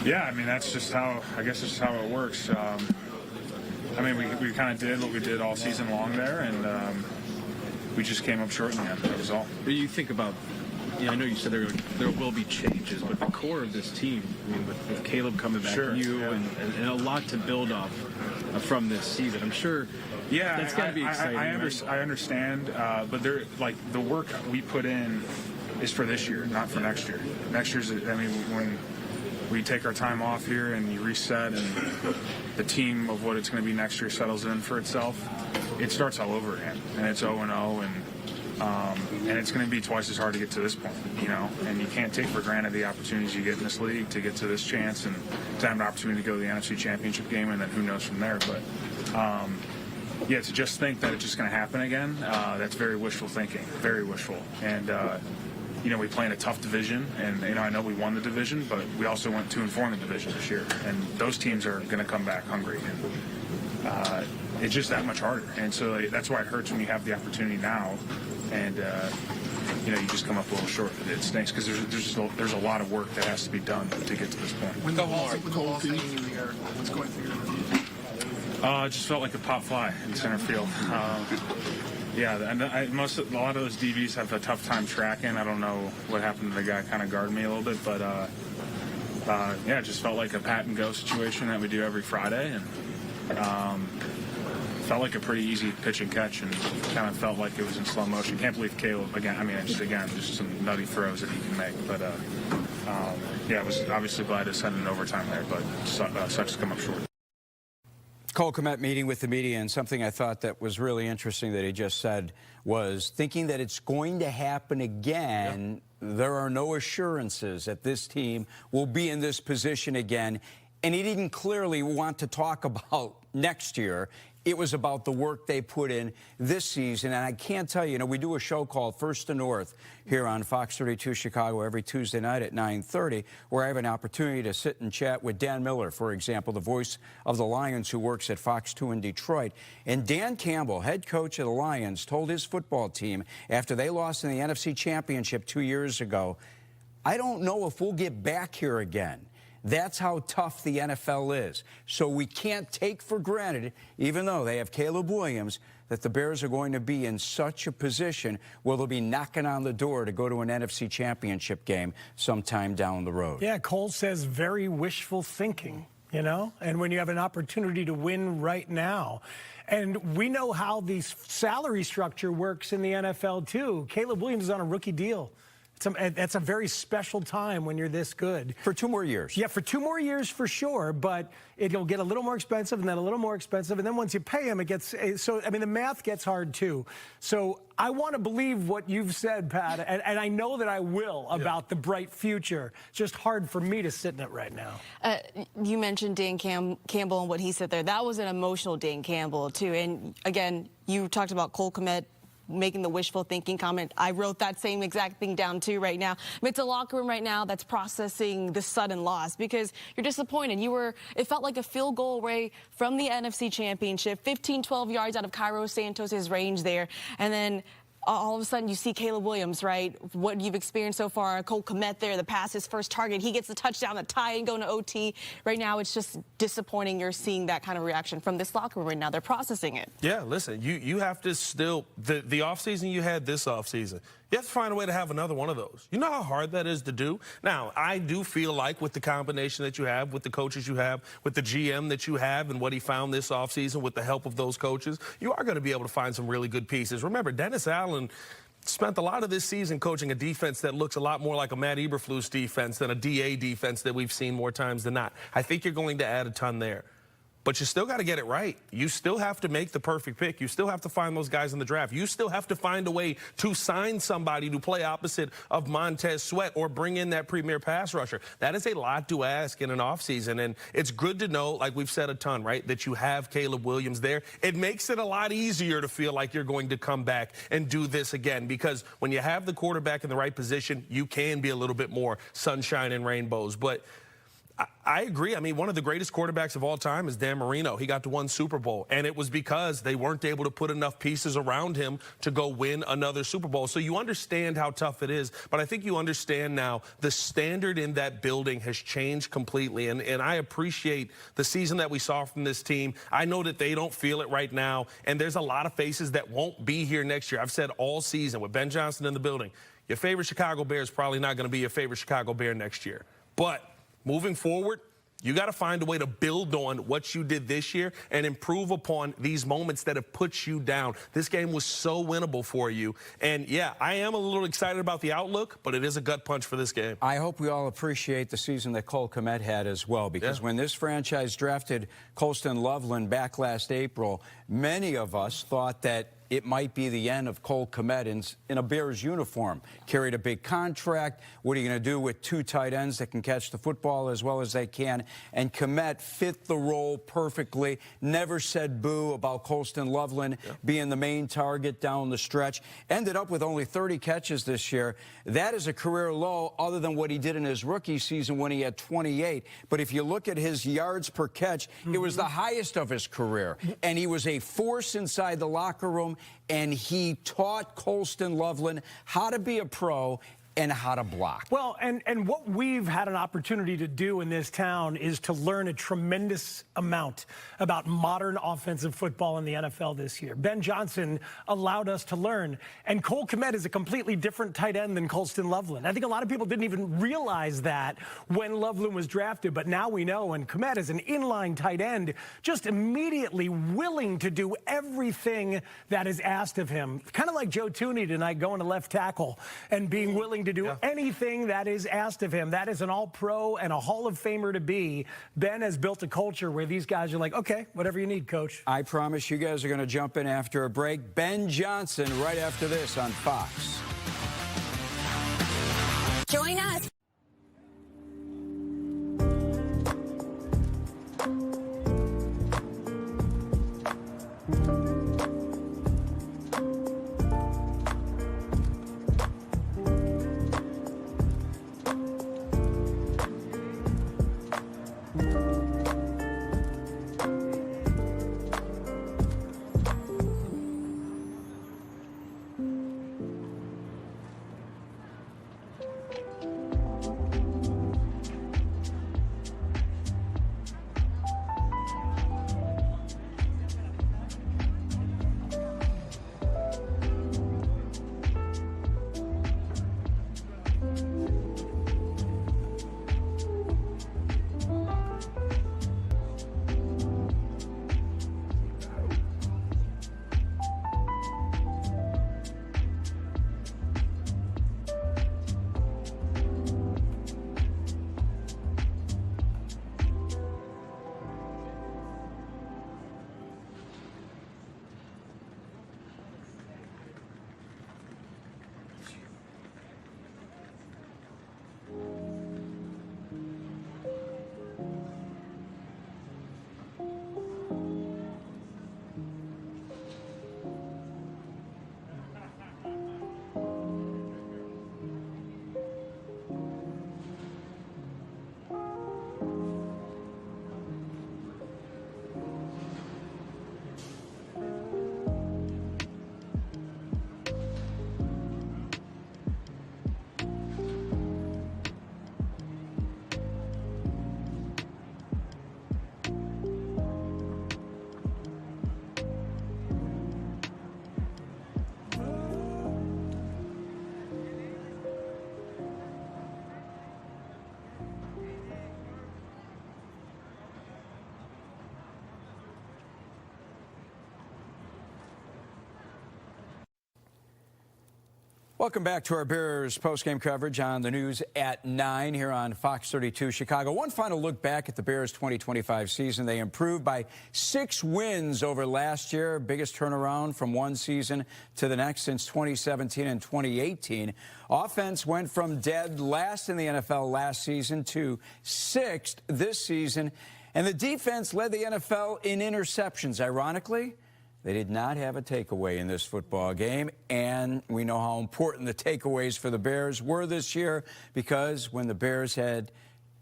Yeah, I mean, that's just how, I guess, it's just how it works. I mean, we kind of did what we did all season long there, and we just came up short in the end. That was all. What do you think about? I know you said there will be changes, but the core of this team, I mean, with Caleb coming back, and a lot to build off from this season. I'm sure. Yeah, that's got to be exciting. I understand, but the work we put in is for this year, not for next year. Next year's, I mean, when we take our time off here and you reset, and the team of what it's going to be next year settles in for itself, it starts all over again, and it's 0-0, and it's going to be twice as hard to get to this point, you know, and you can't take for granted the opportunities you get in this league to get to this chance and to have an opportunity to go to the NFC Championship game, and then who knows from there. But yeah, to just think that it's just going to happen again, that's very wishful thinking, very wishful. And you know, we play in a tough division, and, you know, I know we won the division, but we also went 2-4 in the division this year, and those teams are going to come back hungry, and it's just that much harder. And so that's why it hurts when you have the opportunity now, and you know, you just come up a little short. It stinks because there's a lot of work that has to be done to get to this point. When the ball's hanging in the air, what's going through your mind? It just felt like a pop fly in center field. Yeah, and a lot of those DBs have a tough time tracking. I don't know what happened to the guy kind of guarding me a little bit, but yeah, it just felt like a pat and go situation that we do every Friday, and felt like a pretty easy pitch and catch, and kind of felt like it was in slow motion. Can't believe Caleb again. I mean, just some nutty throws that he can make, but yeah, I was obviously glad to send an overtime there, but sucks to come up short. Cole Kmet meeting with the media, and something I thought that was really interesting that he just said was thinking that it's going to happen again. There are no assurances that this team will be in this position again. And he didn't clearly want to talk about next year. It was about the work they put in this season. And I can't tell you, we do a show called First to North here on Fox 32 Chicago every Tuesday night at 9:30, where I have an opportunity to sit and chat with Dan Miller, for example, the voice of the Lions, who works at Fox 2 in Detroit. And Dan Campbell, head coach of the Lions, told his football team after they lost in the NFC Championship 2 years ago, I don't know if we'll get back here again. That's how tough the NFL is. So we can't take for granted, even though they have Caleb Williams, that the Bears are going to be in such a position where they'll be knocking on the door to go to an NFC Championship game sometime down the road. Yeah, Cole says very wishful thinking, and when you have an opportunity to win right now. And we know how the salary structure works in the NFL, too. Caleb Williams is on a rookie deal. That's a very special time when you're this good. For 2 more years. Yeah, for 2 more years for sure, but it'll get a little more expensive and then a little more expensive. And then once you pay him, it gets, the math gets hard too. So I want to believe what you've said, Pat, and I know that I will about the bright future. It's just hard for me to sit in it right now. You mentioned Dan Campbell and what he said there. That was an emotional Dan Campbell too. And again, you talked about Cole Kmet making the wishful thinking comment. I wrote that same exact thing down too right now. It's a locker room right now that's processing the sudden loss because you're disappointed. It felt like a field goal away from the NFC Championship, 15-12 yards out of Cairo Santos's range there, and then all of a sudden you see Caleb Williams, right? What you've experienced so far, Cole Kmet there, the pass, his first target, he gets the touchdown, the tie and going to OT. Right now it's just disappointing you're seeing that kind of reaction from this locker room right now. They're processing it. Yeah, listen, you have to still, the offseason you had this offseason, you have to find a way to have another one of those. You know how hard that is to do? Now, I do feel like with the combination that you have, with the coaches you have, with the GM that you have and what he found this offseason with the help of those coaches, you are going to be able to find some really good pieces. Remember, Dennis Allen spent a lot of this season coaching a defense that looks a lot more like a Matt Eberflus defense than a DA defense that we've seen more times than not. I think you're going to add a ton there. But you still got to get it right. You still have to make the perfect pick. You still have to find those guys in the draft. You still have to find a way to sign somebody to play opposite of Montez Sweat or bring in that premier pass rusher. That is a lot to ask in an offseason. And it's good to know, like we've said a ton, right, that you have Caleb Williams there. It makes it a lot easier to feel like you're going to come back and do this again, because when you have the quarterback in the right position, you can be a little bit more sunshine and rainbows. But I agree. I mean, one of the greatest quarterbacks of all time is Dan Marino. He got to 1 Super Bowl, and it was because they weren't able to put enough pieces around him to go win another Super Bowl. So you understand how tough it is, but I think you understand now the standard in that building has changed completely, and I appreciate the season that we saw from this team. I know that they don't feel it right now, and there's a lot of faces that won't be here next year. I've said all season with Ben Johnson in the building, your favorite Chicago Bear is probably not going to be your favorite Chicago Bear next year. But moving forward, you got to find a way to build on what you did this year and improve upon these moments that have put you down. This game was so winnable for you. And, yeah, I am a little excited about the outlook, but it is a gut punch for this game. I hope we all appreciate the season that Cole Kmet had as well, because when this franchise drafted Colston Loveland back last April, many of us thought that it might be the end of Cole Kmet in a Bears uniform. Carried a big contract. What are you going to do with 2 tight ends that can catch the football as well as they can? And Kmet fit the role perfectly. Never said boo about Colston Loveland being the main target down the stretch. Ended up with only 30 catches this year. That is a career low other than what he did in his rookie season when he had 28. But if you look at his yards per catch, it was the highest of his career. And he was a force inside the locker room. And he taught Colston Loveland how to be a pro and how to block. Well, and what we've had an opportunity to do in this town is to learn a tremendous amount about modern offensive football in the NFL this year. Ben Johnson allowed us to learn, and Cole Kmet is a completely different tight end than Colston Loveland. I think a lot of people didn't even realize that when Loveland was drafted, but now we know, and Kmet is an inline tight end, just immediately willing to do everything that is asked of him. Kind of like Joe Tooney tonight going to left tackle and being willing willing to do anything that is asked of him. That is an all-pro and a Hall of Famer to be. Ben has built a culture where these guys are like, okay, whatever you need, coach. I promise you guys are going to jump in after a break. Ben Johnson right after this on Fox. Join us. Welcome back to our Bears postgame coverage on the news at 9 here on Fox 32 Chicago. One final look back at the Bears 2025 season. They improved by 6 wins over last year, biggest turnaround from one season to the next since 2017 and 2018. Offense went from dead last in the NFL last season to 6th this season, and the defense led the NFL in interceptions. Ironically, they did not have a takeaway in this football game, and we know how important the takeaways for the Bears were this year, because when the Bears had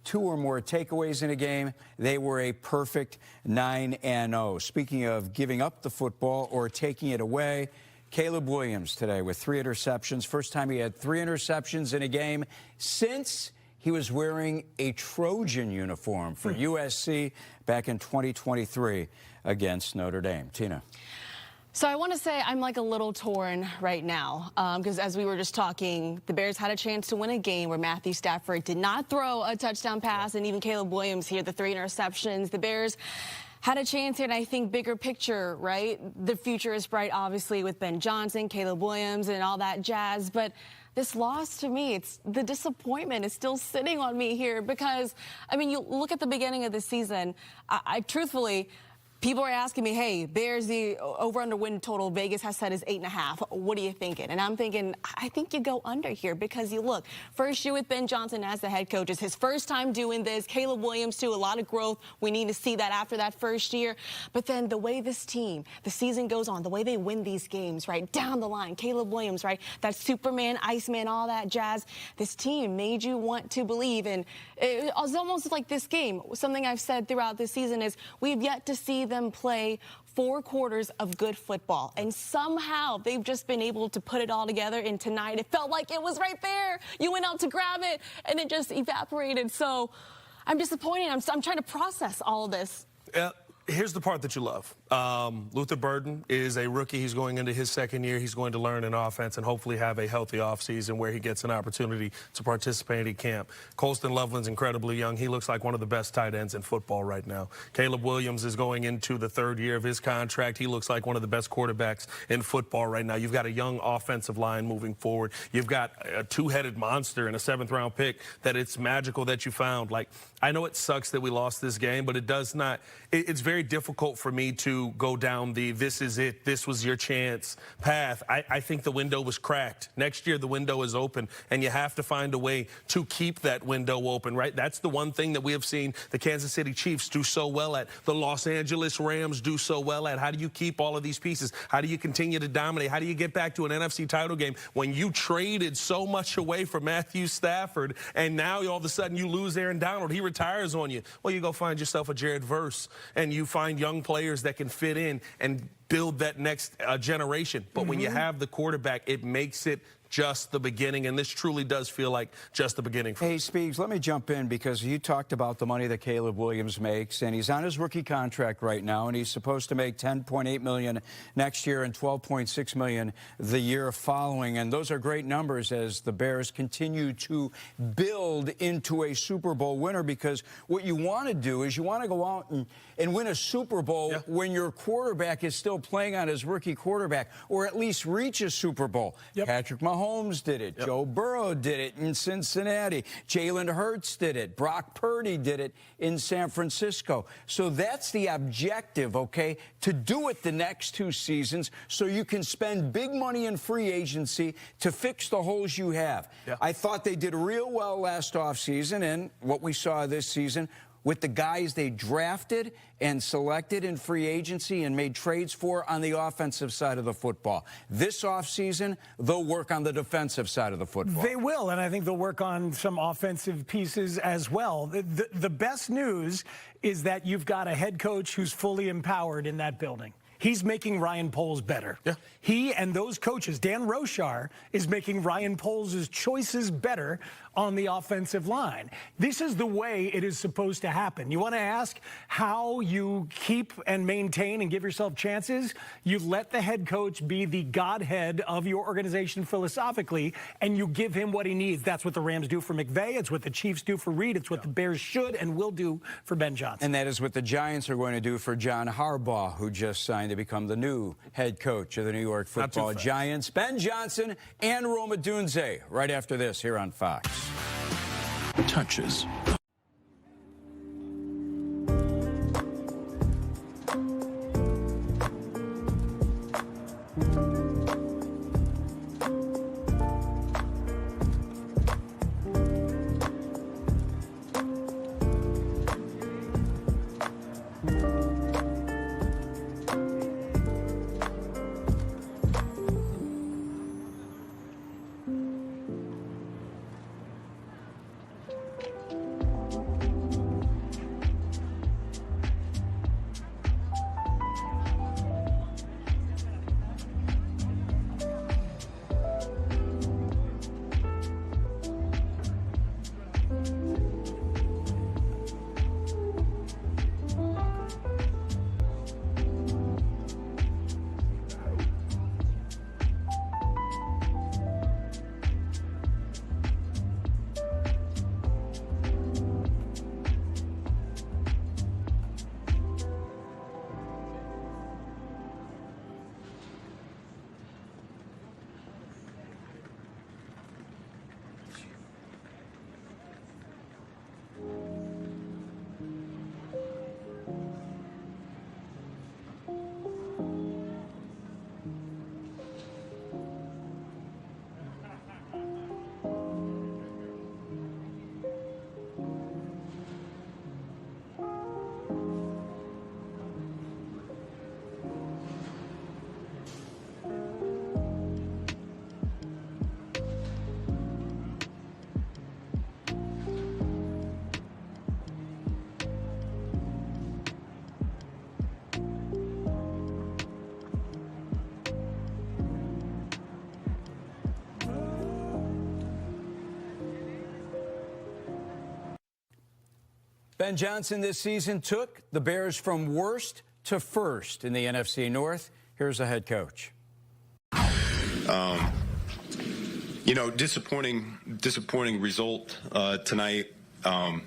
2 or more takeaways in a game, they were a perfect 9-0. Speaking of giving up the football or taking it away, Caleb Williams today with 3 interceptions. First time he had 3 interceptions in a game since he was wearing a Trojan uniform for USC back in 2023 against Notre Dame. Tina. So I want to say I'm like a little torn right now because as we were just talking, the Bears had a chance to win a game where Matthew Stafford did not throw a touchdown pass, and even Caleb Williams here, the 3 interceptions. The Bears had a chance here, and I think bigger picture, right? The future is bright, obviously, with Ben Johnson, Caleb Williams, and all that jazz. But this loss, to me, it's the disappointment is still sitting on me here because, I mean, you look at the beginning of the season, I truthfully, people are asking me, hey, Bears, the over-under win total Vegas has said is 8.5. What are you thinking? And I'm thinking, I think you go under here because you look, first year with Ben Johnson as the head coach. It's his first time doing this. Caleb Williams, too, a lot of growth. We need to see that after that first year. But then the way this team, the season goes on, the way they win these games, right, down the line, Caleb Williams, right, that Superman, Iceman, all that jazz, this team made you want to believe. And it was almost like this game. Something I've said throughout this season is we've yet to see them play 4 quarters of good football, and somehow they've just been able to put it all together. And tonight it felt like it was right there. You went out to grab it and it just evaporated. So I'm disappointed. I'm trying to process all of this. here's the part that you love. Luther Burden is a rookie. He's going into his second year. He's going to learn an offense and hopefully have a healthy offseason where he gets an opportunity to participate in camp. Colston Loveland's incredibly young. He looks like one of the best tight ends in football right now. Caleb Williams is going into the third year of his contract. He looks like one of the best quarterbacks in football right now. You've got a young offensive line moving forward. You've got a two-headed monster and a seventh-round pick that it's magical that you found. Like, I know it sucks that we lost this game, but it does not. It's very difficult for me to go down the this is it, this was your chance path. I think the window was cracked. Next year, the window is open, and you have to find a way to keep that window open, right? That's the one thing that we have seen the Kansas City Chiefs do so well at, the Los Angeles Rams do so well at. How do you keep all of these pieces? How do you continue to dominate? How do you get back to an NFC title game when you traded so much away for Matthew Stafford, and now all of a sudden you lose Aaron Donald? He retires on you. Well, you go find yourself a Jared Verse, and you find young players that can fit in and build that next generation. But when you have the quarterback, it makes it just the beginning, and this truly does feel like just the beginning. Hey, Speegs, let me jump in because you talked about the money that Caleb Williams makes, and he's on his rookie contract right now, and he's supposed to make $10.8 million next year and $12.6 million the year following, and those are great numbers as the Bears continue to build into a Super Bowl winner, because what you want to do is you want to go out and win a Super Bowl when your quarterback is still playing on his rookie quarterback, or at least reach a Super Bowl. Patrick Mahomes did it. Joe Burrow did it in Cincinnati. Jalen Hurts did it. Brock Purdy did it in San Francisco. So that's the objective, okay, to do it the next 2 seasons so you can spend big money in free agency to fix the holes you have. I thought they did real well last offseason, and what we saw this season with the guys they drafted and selected in free agency and made trades for on the offensive side of the football. This offseason, they'll work on the defensive side of the football. They will, and I think they'll work on some offensive pieces as well. The best news is that you've got a head coach who's fully empowered in that building. He's making Ryan Poles better. He and those coaches, Dan Rochar, is making Ryan Poles' choices better on the offensive line. This is the way it is supposed to happen. You want to ask how you keep and maintain and give yourself chances? You let the head coach be the godhead of your organization philosophically, and you give him what he needs. That's what the Rams do for McVay. It's what the Chiefs do for Reed. It's what the Bears should and will do for Ben Johnson. And that is what the Giants are going to do for John Harbaugh, who just signed to become the new head coach of the New York Football Giants. Ben Johnson and Roma Dunze right after this here on Fox. Touches. Ben Johnson this season took the Bears from worst to first in the NFC North. Here's the head coach. You know, disappointing result tonight. Our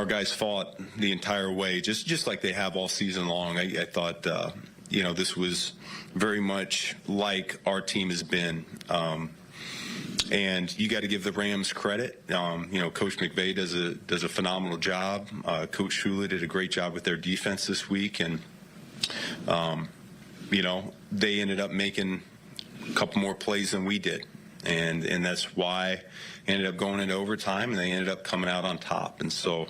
guys fought the entire way, just like they have all season long. I thought, you know, this was very much like our team has been. And you got to give the Rams credit. You know, Coach McVay does a phenomenal job. Coach Shula did a great job with their defense this week, and you know, they ended up making a couple more plays than we did, and that's why ended up going into overtime, and they ended up coming out on top. And so,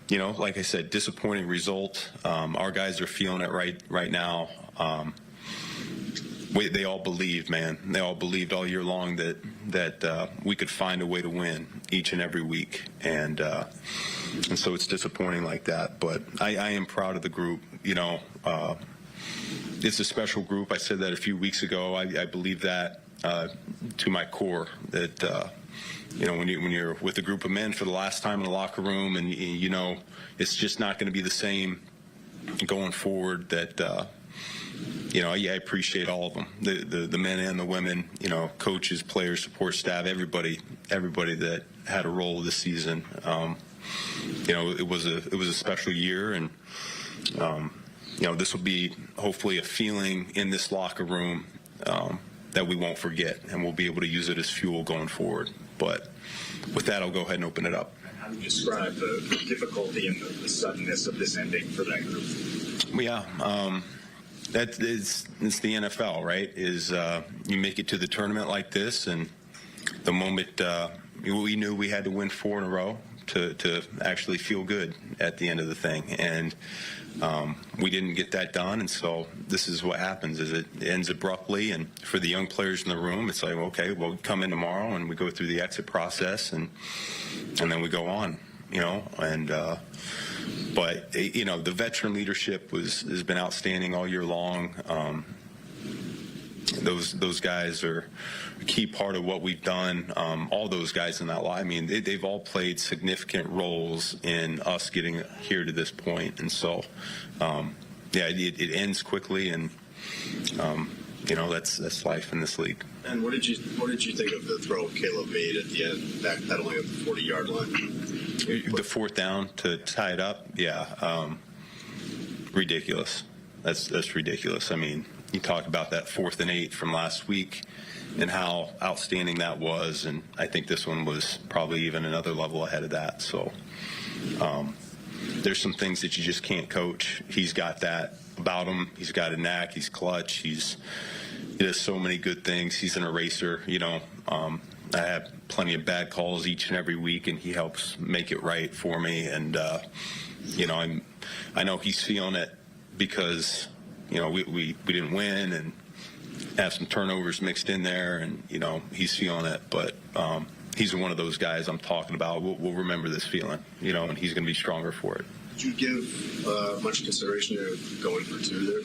you know, like I said, disappointing result. Our guys are feeling it right now. They all believed, man. They all believed all year long that we could find a way to win each and every week, and so it's disappointing like that. But I am proud of the group. You know, it's a special group. I said that a few weeks ago. I believe that to my core. That you know, when you're with a group of men for the last time in the locker room, and you know, it's just not going to be the same going forward. That you know, I appreciate all of them, the men and the women, you know, coaches, players, support staff, everybody that had a role this season. You know, it was a special year, and you know, this will be hopefully a feeling in this locker room that we won't forget, and we'll be able to use it as fuel going forward. But with that, I'll go ahead and open it up. How do you describe the difficulty and the suddenness of this ending for that group? Yeah. It's the NFL, right? You make it to the tournament like this, and the moment we knew we had to win 4 in a row to actually feel good at the end of the thing, and we didn't get that done. And so this is what happens: is it ends abruptly, and for the young players in the room, it's like, okay, well, come in tomorrow, and we go through the exit process, and then we go on, you know, and. But you know, the veteran leadership has been outstanding all year long. Those guys are a key part of what we've done. All those guys in that line, I mean, they've all played significant roles in us getting here to this point. And so, yeah, it ends quickly, and you know, that's life in this league. And what did you think of the throw Caleb made at the end, that only at the 40-yard line? The fourth down to tie it up, yeah, ridiculous. That's ridiculous. I mean, you talk about that 4th and 8 from last week and how outstanding that was, and I think this one was probably even another level ahead of that. So there's some things that you just can't coach. He's got that about him. He's got a knack. He's clutch. He does so many good things. He's an eraser, you know. I have plenty of bad calls each and every week, and he helps make it right for me. And you know, I know he's feeling it because, you know, we didn't win and have some turnovers mixed in there, and you know, he's feeling it. But he's one of those guys I'm talking about. We'll remember this feeling, you know, and he's going to be stronger for it. Did you give much consideration to going for 2 there?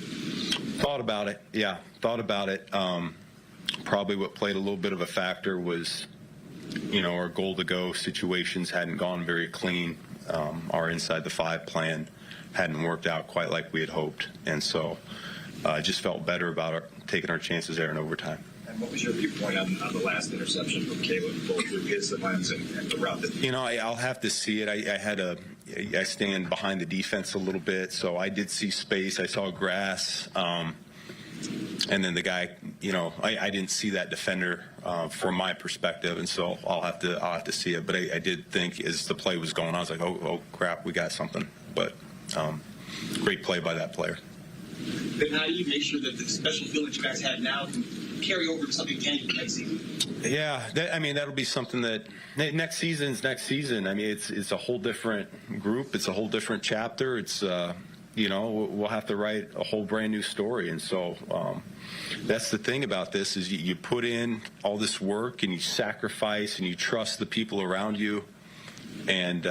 Thought about it, yeah. Thought about it. Probably what played a little bit of a factor was, you know, our goal-to-go situations hadn't gone very clean. Our inside the 5 plan hadn't worked out quite like we had hoped, and so I just felt better about taking our chances there in overtime. And what was your viewpoint on the last interception from Caleb, both through his lens and the route that? You know, I'll have to see it. I stand behind the defense a little bit, so I did see space. I saw grass. And then the guy, you know, I didn't see that defender from my perspective, and so I'll have to see it. But I did think as the play was going on, I was like, oh crap, we got something. But great play by that player. Then how do you make sure that the special feel that you guys have now can carry over to something tangible next season? Yeah, I mean, that'll be something that next season's next season. I mean, it's a whole different group. It's a whole different chapter. It's you know, we'll have to write a whole brand new story. And so that's the thing about this is you put in all this work and you sacrifice and you trust the people around you, and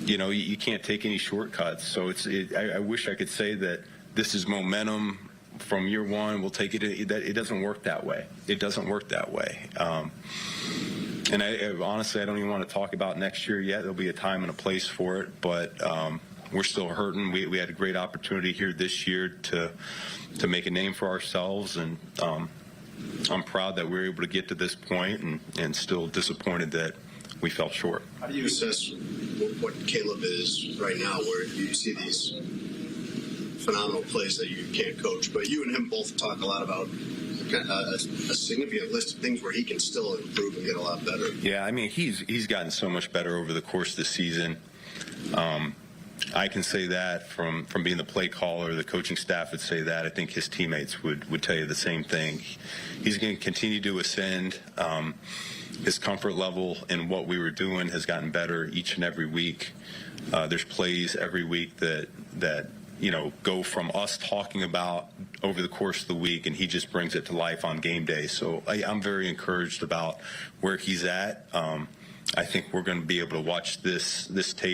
you know, you can't take any shortcuts. So I wish I could say that this is momentum from year one. We'll take it. It doesn't work that way. It doesn't work that way. And honestly, I don't even want to talk about next year yet. There'll be a time and a place for it, but we're still hurting. We had a great opportunity here this year to make a name for ourselves, and I'm proud that we were able to get to this point, and still disappointed that we fell short. How do you assess what Caleb is right now, where you see these phenomenal plays that you can't coach, but you and him both talk a lot about a significant list of things where he can still improve and get a lot better? Yeah, I mean, he's gotten so much better over the course of the season. I can say that from being the play caller. The coaching staff would say that. I think his teammates would tell you the same thing. He's going to continue to ascend. His comfort level in what we were doing has gotten better each and every week. There's plays every week that go from us talking about over the course of the week, and he just brings it to life on game day. So I'm very encouraged about where he's at. I think we're going to be able to watch this tape